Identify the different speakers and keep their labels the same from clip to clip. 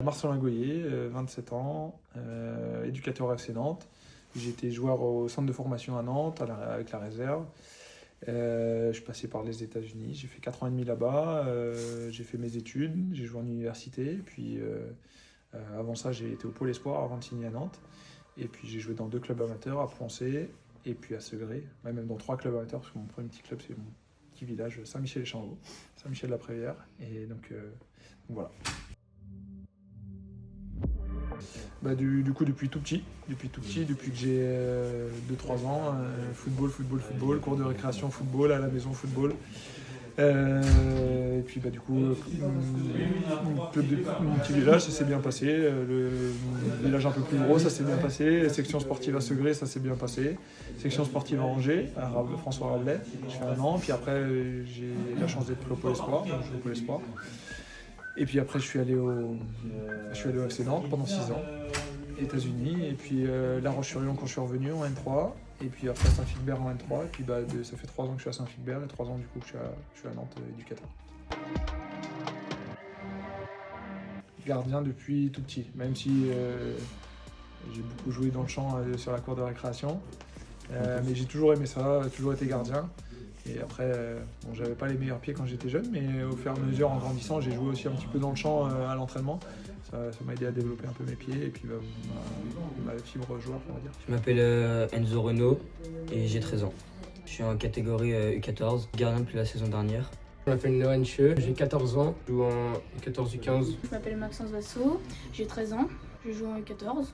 Speaker 1: Marcelin Goyer, 27 ans, éducateur FC Nantes. J'ai été joueur au centre de formation à Nantes avec la réserve. Je suis passé par les États-Unis, j'ai fait 4 ans et demi là-bas, j'ai fait mes études, j'ai joué en université, puis avant ça j'ai été au Pôle Espoir avant de signer à Nantes, et puis j'ai joué dans 2 clubs amateurs, à Poncé et puis à Segré, même dans 3 clubs amateurs, parce que mon premier petit club c'est mon petit village, Saint-Michel-les-Champs, Saint-Michel-la-Prévière, et donc voilà. Du coup, depuis tout petit, depuis que j'ai 2-3 ans, football, cours de récréation, football, à la maison, football. Et puis du coup, club de mon petit village, ça s'est bien passé. Le village un peu plus gros, ça s'est bien passé. Section sportive à Segré, ça s'est bien passé. Section sportive à Angers, à François Rabelais, je fais 1 an. Puis après, j'ai la chance d'être au Pôle Espoir, donc je joue au Pôle Espoir. Et puis après, je suis allé au FC Nantes pendant 6 ans, États-Unis. Et puis La Roche-sur-Yon quand je suis revenu en N3. Et puis après Saint-Philbert en N3. Et puis ça fait 3 ans que je suis à Saint-Philbert et 3 ans du coup que je suis à Nantes éducateur. Gardien depuis tout petit, même si j'ai beaucoup joué dans le champ sur la cour de récréation. Mais j'ai toujours aimé ça, toujours été gardien. Et après, j'avais pas les meilleurs pieds quand j'étais jeune, mais au fur et à mesure, en grandissant, j'ai joué aussi un petit peu dans le champ à l'entraînement. Ça m'a aidé à développer un peu mes pieds et puis ma fibre joueur, on va dire.
Speaker 2: Je m'appelle Enzo Renaud et j'ai 13 ans. Je suis en catégorie U14, gardien depuis la saison dernière.
Speaker 3: Je m'appelle Nohan Cheux, j'ai 14 ans, je joue en U14 U15.
Speaker 4: Je m'appelle Maxence Vassot, j'ai 13 ans, je joue en U14.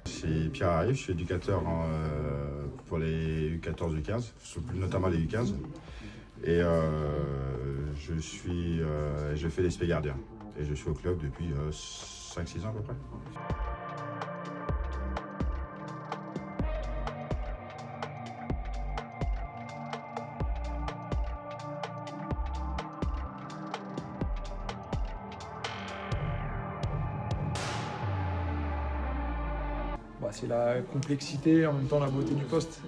Speaker 5: C'est Pierre Arrive, je suis éducateur pour les U14, U15, notamment les U15. Et je fais l'esprit gardien. Et je suis au club depuis 5-6 ans à peu près.
Speaker 1: C'est la complexité, en même temps la beauté du poste.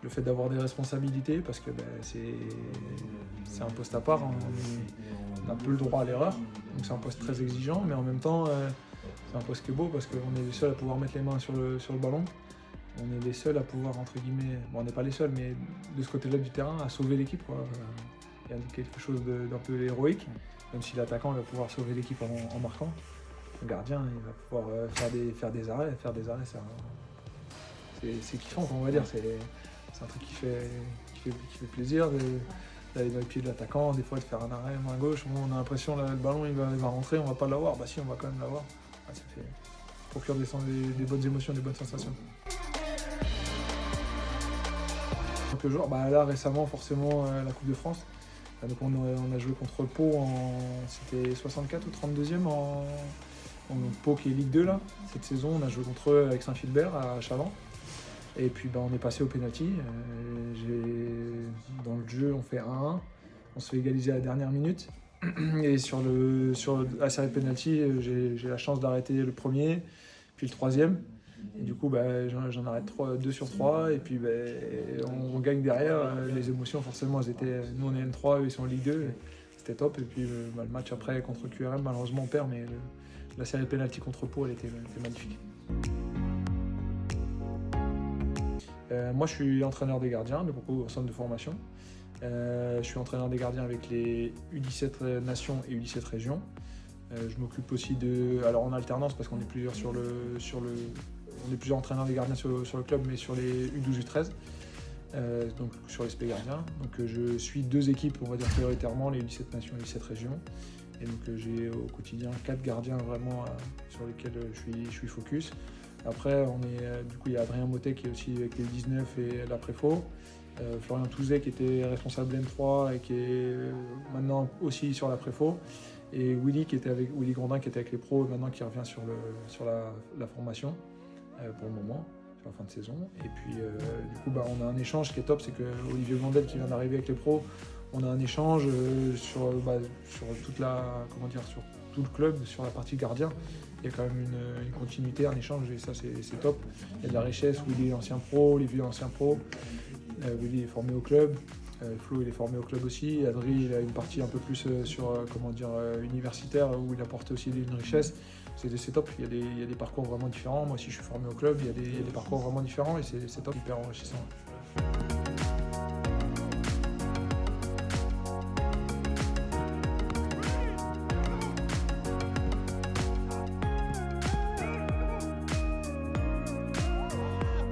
Speaker 1: Le fait d'avoir des responsabilités, parce que c'est un poste à part, on a peu le droit à l'erreur, donc c'est un poste très exigeant, mais en même temps c'est un poste qui est beau parce qu'on est les seuls à pouvoir mettre les mains sur le ballon, on est les seuls à pouvoir, entre guillemets, bon on n'est pas les seuls, mais de ce côté-là du terrain, à sauver l'équipe, quoi. Il y a quelque chose d'un peu héroïque, même si l'attaquant va pouvoir sauver l'équipe en marquant. Le gardien, il va pouvoir faire des arrêts, c'est kiffant, on va dire. C'est un truc qui fait plaisir d'aller dans les pieds de l'attaquant, des fois de faire un arrêt main gauche. On a l'impression que le ballon il va rentrer, on va pas l'avoir. Bah si, on va quand même l'avoir. Ça procure des bonnes émotions, des bonnes sensations. Donc le joueur, là récemment forcément la Coupe de France. Donc on a joué contre Pau, c'était 64 ou 32e en Pau qui est Ligue 2 là. Cette saison on a joué contre eux avec Saint-Philbert à Chaland. Et puis on est passé au pénalty. Dans le jeu on fait 1-1. On se fait égaliser à la dernière minute. Et sur la série de pénalty, j'ai la chance d'arrêter le premier, puis le troisième. Et du coup j'en arrête 2 sur 3 et puis on gagne derrière. Les émotions forcément elles étaient, nous on est N3, eux ils sont en Ligue 2, c'était top. Et puis le match après contre QRM, malheureusement on perd, mais la série de pénalty contre Pau elle était magnifique. Moi je suis entraîneur des gardiens de beaucoup au centre de formation. Je suis entraîneur des gardiens avec les U17 nations et U17 régions. Je m'occupe aussi alors en alternance parce qu'on est plusieurs on est plusieurs entraîneurs des gardiens sur le club, mais sur les U12, U13, donc sur les SP gardiens. Donc je suis 2 équipes, on va dire prioritairement, les U17 nations et U17 régions. Et donc j'ai au quotidien 4 gardiens vraiment sur lesquels je suis focus. Après, du coup, il y a Adrien Motet qui est aussi avec les 19 et la Préfo. Florian Touzet qui était responsable N3 et qui est maintenant aussi sur la Préfo. Et Willy Grondin qui était avec les pros, maintenant qui revient sur la formation pour le moment, sur la fin de saison. Et puis du coup on a un échange qui est top, c'est que Olivier Blondel qui vient d'arriver avec les pros, on a un échange sur tout le club, sur la partie gardien. Il y a quand même une continuité, un échange et ça c'est top. Il y a de la richesse, Willy est ancien pro, Olivier est ancien pro, Willy est formé au club. Flo, il est formé au club aussi. Adri, il a une partie un peu plus universitaire où il apporte aussi une richesse. C'est top, il y a des parcours vraiment différents. Moi aussi, je suis formé au club, il y a des parcours vraiment différents et c'est top, hyper enrichissant.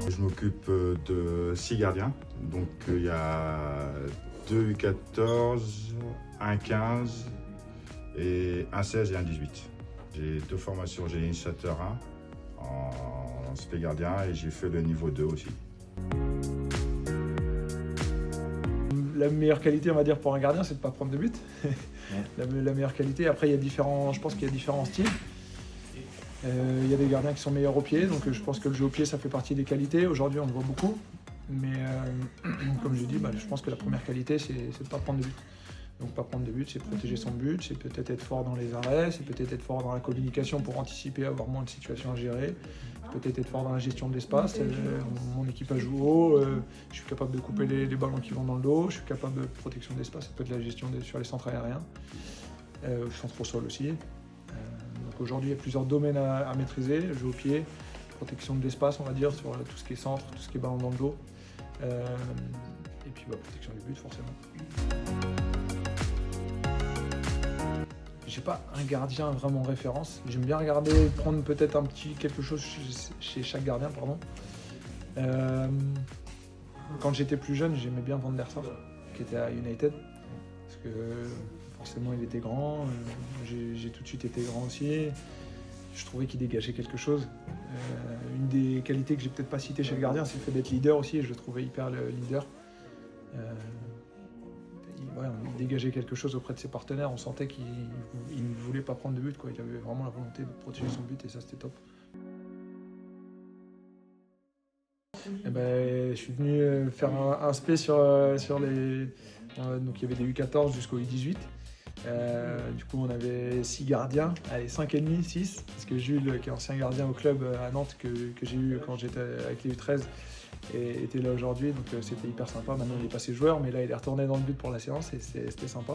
Speaker 5: Je m'occupe de 6 gardiens. Donc il y a 2 U14, un 15 et un 16 et un 18. J'ai 2 formations, j'ai l'initiateur 1 en spé gardien et j'ai fait le niveau 2 aussi.
Speaker 1: La meilleure qualité, on va dire, pour un gardien, c'est de ne pas prendre de but. La meilleure qualité, après, je pense qu'il y a différents styles. Il y a des gardiens qui sont meilleurs au pied, donc je pense que le jeu au pied, ça fait partie des qualités. Aujourd'hui, on le voit beaucoup. Mais comme je dis, je pense que la première qualité, c'est de ne pas prendre de but. Donc pas prendre de but, c'est protéger son but, c'est peut-être être fort dans les arrêts, c'est peut-être être fort dans la communication pour anticiper, avoir moins de situations à gérer, peut-être être fort dans la gestion de l'espace. Mon équipage joue haut, je suis capable de couper les ballons qui vont dans le dos, je suis capable de protection de l'espace, ça peut être la gestion sur les centres aériens, centre au sol aussi. Donc aujourd'hui, il y a plusieurs domaines à maîtriser, le jeu au pied, protection de l'espace, on va dire, sur tout ce qui est centre, tout ce qui est ballon dans le dos, et puis protection du but forcément. J'ai pas un gardien vraiment référence. J'aime bien regarder, prendre peut-être un petit quelque chose chez chaque gardien, pardon. Quand j'étais plus jeune, j'aimais bien Van der Sar, qui était à United, parce que forcément il était grand. J'ai tout de suite été grand aussi. Je trouvais qu'il dégageait quelque chose. Une des qualités que j'ai peut-être pas citées chez le gardien, c'est le fait d'être leader aussi. Je le trouvais hyper leader. Il dégageait quelque chose auprès de ses partenaires, on sentait qu'il ne voulait pas prendre de but, quoi. Il avait vraiment la volonté de protéger son but et ça c'était top. Je suis venu faire un spé sur les... donc il y avait des U14 jusqu'au U18. Du coup on avait 6 gardiens, allez 5,5, 6, parce que Jules, qui est ancien gardien au club à Nantes, que j'ai eu quand j'étais avec les U13, et était là aujourd'hui, donc c'était hyper sympa. Maintenant il est passé joueur, mais là il est retourné dans le but pour la séance et c'était sympa.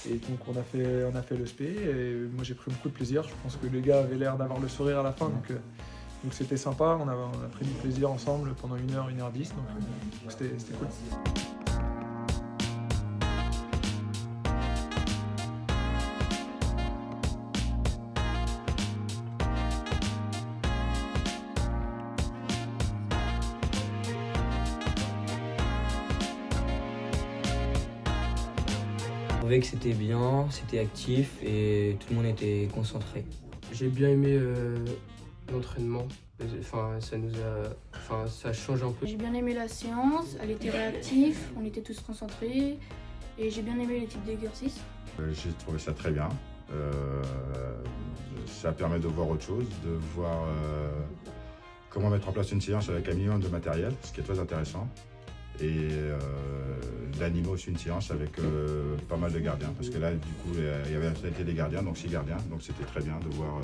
Speaker 1: Et donc on a fait le spé et moi j'ai pris beaucoup de plaisir. Je pense que les gars avaient l'air d'avoir le sourire à la fin, donc c'était sympa. On a pris du plaisir ensemble pendant 1h, 1h10, donc c'était cool.
Speaker 2: Je trouvais que c'était bien, c'était actif et tout le monde était concentré.
Speaker 3: J'ai bien aimé l'entraînement. Ça change un peu.
Speaker 4: J'ai bien aimé la séance, elle était réactive, on était tous concentrés et j'ai bien aimé les types d'exercices.
Speaker 5: J'ai trouvé ça très bien. Ça permet de voir autre chose, de voir comment mettre en place une séance avec un minimum de matériel, ce qui est très intéressant. Et d'animer aussi une séance avec pas mal de gardiens, parce que là du coup il y avait la totalité des gardiens, donc 6 gardiens, donc c'était très bien de voir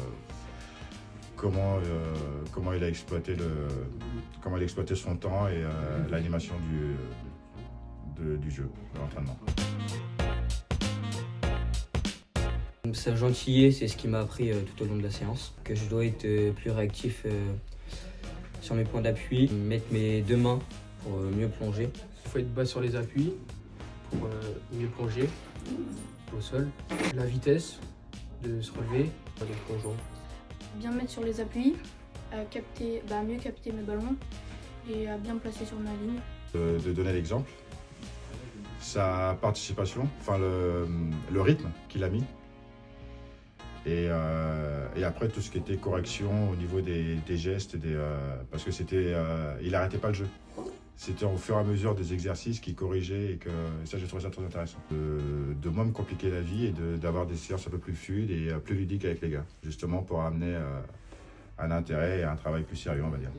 Speaker 5: comment il a exploité son temps et l'animation du jeu, de l'entraînement.
Speaker 2: Sa gentillesse, c'est ce qui m'a appris tout au long de la séance, que je dois être plus réactif sur mes points d'appui, mettre mes 2 mains pour mieux plonger.
Speaker 3: Il faut être bas sur les appuis pour mieux plonger au sol. La vitesse de se relever, les plongeons.
Speaker 4: Bien me mettre sur les appuis, à mieux capter mes ballons et à bien me placer sur ma ligne.
Speaker 5: De donner l'exemple, sa participation, enfin le rythme qu'il a mis. Et après tout ce qui était correction au niveau des gestes, parce que il n'arrêtait pas le jeu. C'était au fur et à mesure des exercices qui corrigeaient et ça j'ai trouvé ça très intéressant. De moins me compliquer la vie et d'avoir des séances un peu plus fluides et plus ludiques avec les gars, justement pour amener un intérêt et un travail plus sérieux, on va dire.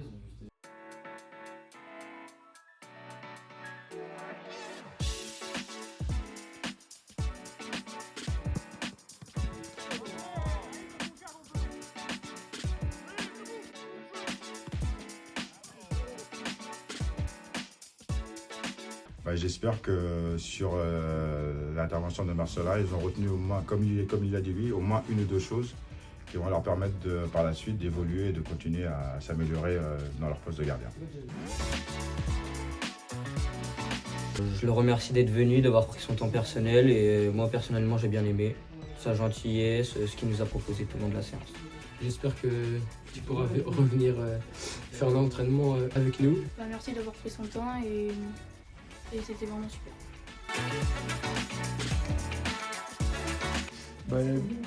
Speaker 5: J'espère que sur l'intervention de Marcela, ils ont retenu au moins, comme il a dit lui, au moins une ou deux choses qui vont leur permettre par la suite d'évoluer et de continuer à s'améliorer dans leur poste de gardien.
Speaker 2: Je le remercie d'être venu, d'avoir pris son temps personnel et moi personnellement j'ai bien aimé sa gentillesse, ce qu'il nous a proposé tout au long de la séance.
Speaker 3: J'espère que tu pourras revenir faire un entraînement avec nous.
Speaker 4: Merci d'avoir pris son temps et c'était vraiment super.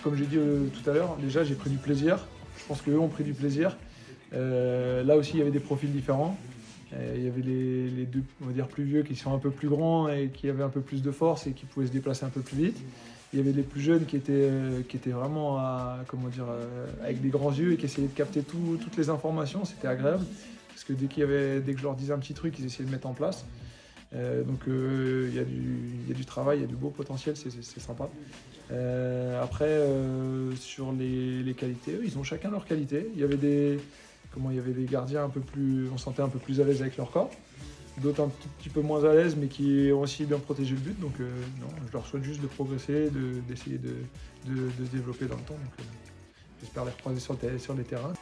Speaker 1: Comme j'ai dit tout à l'heure, déjà j'ai pris du plaisir. Je pense qu'eux ont pris du plaisir. Là aussi, il y avait des profils différents. Il y avait les deux, on va dire, plus vieux qui sont un peu plus grands et qui avaient un peu plus de force et qui pouvaient se déplacer un peu plus vite. Il y avait les plus jeunes qui étaient vraiment avec des grands yeux et qui essayaient de capter toutes les informations. C'était agréable parce que dès que je leur disais un petit truc, ils essayaient de mettre en place. Il y a du travail, il y a du beau potentiel, c'est sympa. Après, sur les qualités, ils ont chacun leurs qualités. Il y avait des gardiens on sentait un peu plus à l'aise avec leur corps. D'autres un petit peu moins à l'aise, mais qui ont aussi bien protégé le but. Donc non, je leur souhaite juste de progresser, d'essayer de se développer dans le temps. Donc j'espère les recroiser sur les terrains.